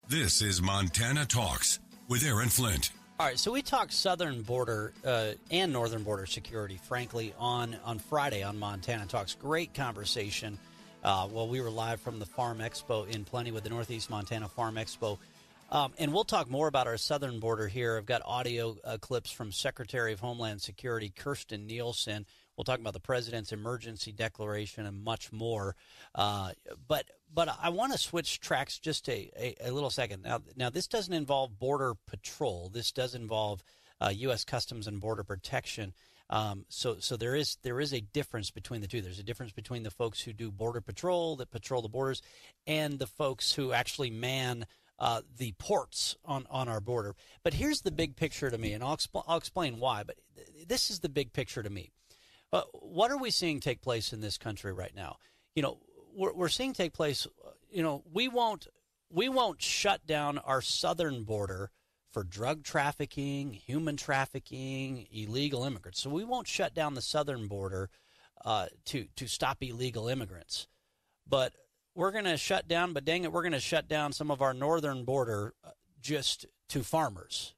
This is Montana Talks with Aaron Flint. All right, so we talked southern border and northern border security, frankly, on Friday on Montana Talks. Great conversation. We were live from the Farm Expo in Plentywood, the Northeast Montana Farm Expo. And we'll talk more about our southern border here. I've got audio clips from Secretary of Homeland Security Kirstjen Nielsen. We'll talk about the President's emergency declaration and much more. But I want to switch tracks just a little second. Now, this doesn't involve Border Patrol. This does involve U.S. Customs and Border Protection. So there is a difference between the two. There's a difference between the folks who do Border Patrol, that patrol the borders, and the folks who actually man the ports on our border. But here's the big picture to me, and I'll explain why. But this is the big picture to me. What are we seeing take place in this country right now? You know, we're seeing take place. You know, we won't shut down our southern border for drug trafficking, human trafficking, illegal immigrants. So we won't shut down the southern border to stop illegal immigrants. But we're going to shut down, but dang it, we're going to shut down some of our northern border just to farmers.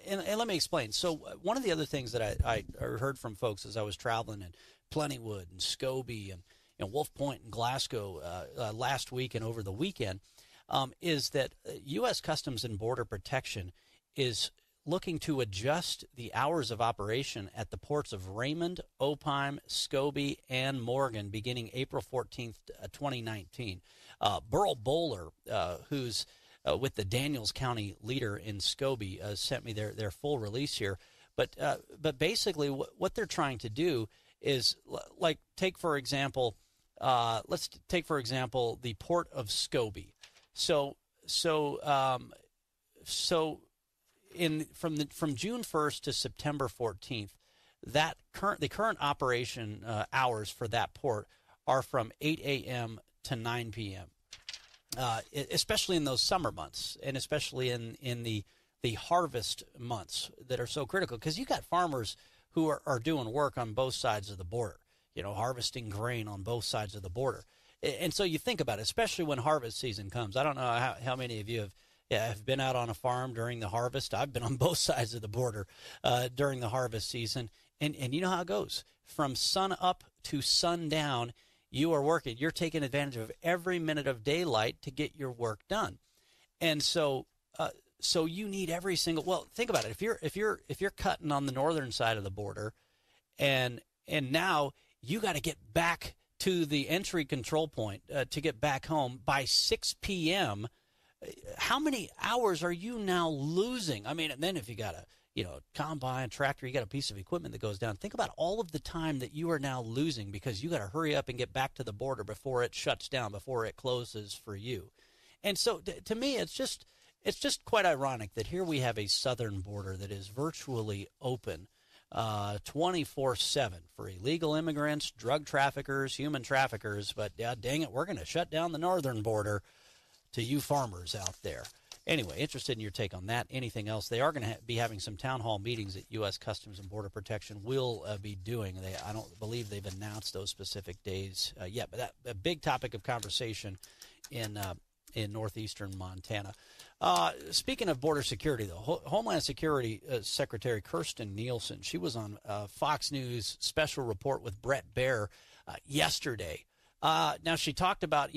And let me explain. So one of the other things that I heard from folks as I was traveling in Plentywood and Scobey and Wolf Point and Glasgow last week and over the weekend is that U.S. Customs and Border Protection is looking to adjust the hours of operation at the ports of Raymond, Opheim, Scobey, and Morgan beginning April 14th, 2019. Burl Bowler, who's with the Daniels County leader in Scobey, sent me their full release here. But basically what they're trying to do is, like, take for example the port of Scobey. So from June 1st to September 14th, the current operation hours for that port are from 8 a.m. to 9 p.m. Especially in those summer months, and especially in the harvest months that are so critical, because you got farmers who are doing work on both sides of the border, you know, harvesting grain on both sides of the border. And so you think about it, especially when harvest season comes. I don't know how many of you have been out on a farm during the harvest. I've been on both sides of the border during the harvest season, and you know how it goes. From sun up to sundown, you are working. You're taking advantage of every minute of daylight to get your work done, and so you need every single. Well, think about it. If you're cutting on the northern side of the border, and now you got to get back to the entry control point to get back home by 6 p.m. How many hours are you now losing? I mean, and then if you got a combine, tractor, you got a piece of equipment that goes down. Think about all of the time that you are now losing because you got to hurry up and get back to the border before it shuts down, before it closes for you. And so to me, it's just quite ironic that here we have a southern border that is virtually open 24/7 for illegal immigrants, drug traffickers, human traffickers. But dang it, we're going to shut down the northern border to you farmers out there. Anyway, interested in your take on that. Anything else? They are going to be having some town hall meetings that U.S. Customs and Border Protection will be doing. I don't believe they've announced those specific days yet, but a big topic of conversation in northeastern Montana. Speaking of border security, though, Homeland Security Secretary Kirstjen Nielsen, she was on Fox News special report with Brett Baer yesterday. Now, she talked about,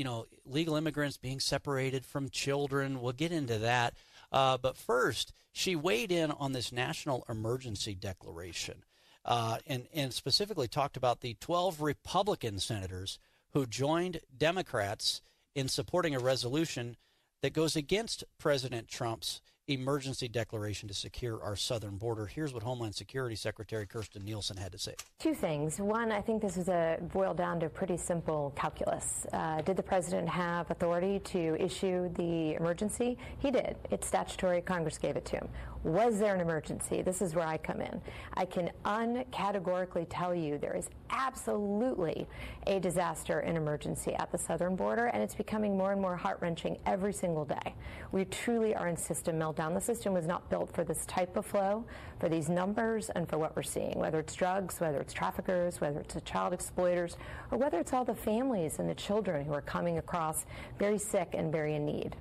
legal immigrants being separated from children. We'll get into that. But first, she weighed in on this national emergency declaration and specifically talked about the 12 Republican senators who joined Democrats in supporting a resolution that goes against President Trump's emergency declaration to secure our southern border. Here's what Homeland Security Secretary Kirstjen Nielsen had to say. Two things. One, I think this is boiled down to pretty simple calculus. Did the president have authority to issue the emergency? He did. It's statutory. Congress gave it to him. Was there an emergency? This is where I come in. I can uncategorically tell you there is absolutely a disaster and emergency at the southern border, and it's becoming more and more heart-wrenching every single day. We truly are in system meltdown. The system was not built for this type of flow, for these numbers, and for what we're seeing, whether it's drugs, whether it's traffickers, whether it's the child exploiters, or whether it's all the families and the children who are coming across very sick and very in need.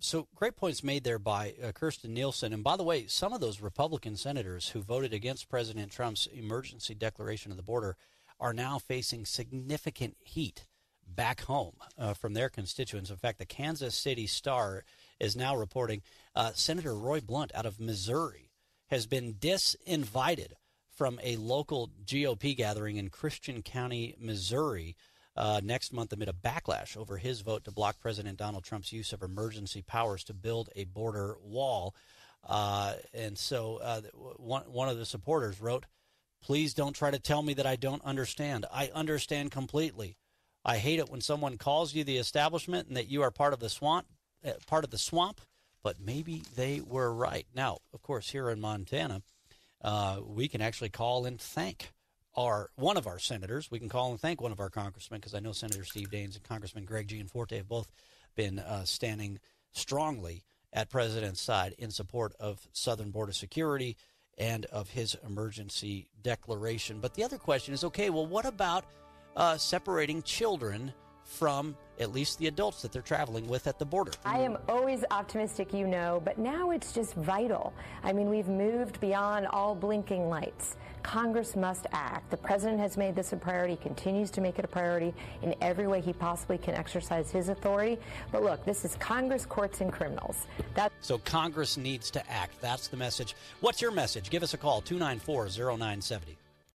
So great points made there by Kirsten Nielsen. And by the way, some of those Republican senators who voted against President Trump's emergency declaration of the border are now facing significant heat back home from their constituents. In fact, the Kansas City Star is now reporting Senator Roy Blunt out of Missouri has been disinvited from a local GOP gathering in Christian County, Missouri, next month amid a backlash over his vote to block President Donald Trump's use of emergency powers to build a border wall. And so one of the supporters wrote, "Please don't try to tell me that I don't understand. I understand completely. I hate it when someone calls you the establishment and that you are part of the swamp, but maybe they were right." Now, of course, here in Montana, we can actually call and thank one of our senators. We can call and thank one of our congressmen, because I know Senator Steve Daines and Congressman Greg Gianforte have both been standing strongly at President's side in support of southern border security and of his emergency declaration. But the other question is, okay, well, what about separating children from at least the adults that they're traveling with at the border? I am always optimistic, but now it's just vital. I mean, we've moved beyond all blinking lights. Congress must act. The president has made this a priority, continues to make it a priority in every way he possibly can exercise his authority. But look, this is Congress, courts, and criminals. So Congress needs to act. That's the message. What's your message? Give us a call, 294-0970.